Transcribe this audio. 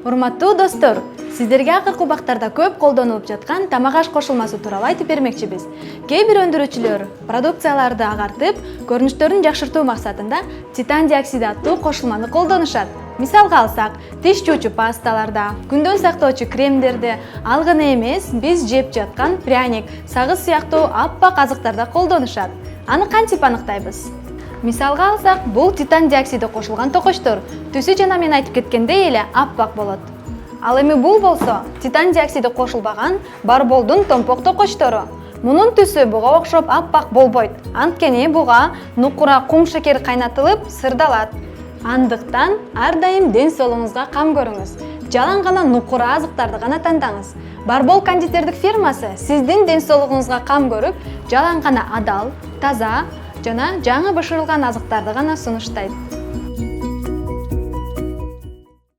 Урматтуу достор, сиздерге акыркы убактарда көп колдонулуп жаткан тамак аш кошулмасы тууралуу айтып бермекчибиз. Кээ бир өндүрүүчүлөр продукцияларды агартып, көрүнүштөрүн жакшыртуу максатында титан диоксиди аттуу кошулманы колдонушат. Мисалга алсак, тиш жуучу пасталарда, күндөн сактоочу кремдерде, ал гана эмес, биз жеп жаткан пряник, сагыз сыяктуу аппак азыктарда колдонушат. Аны кантип аныктайбыз? Мисалга алсак, бул титан диоксиди кошулган токочтор түсү жана мен айтып кеткендей эле аппак болот. Ал эми бул болсо титан диоксиди кошулбаган барболдун томпок токочтору. Мунун түсү буга окшоп аппак болбойт. Анткени буга нукура кум шекери кайнатылып сырдалат. Андыктан ар дайым ден соолугуңузга кам көрүңүз. Жалаң гана нукура азыктарды гана тандаңыз. Барбол кондитердик фирмасы сиздин ден соолугуңузга кам көрүп, жалаң гана адал, таза жана жаңы бышырылган азыктарды гана сунуштайт.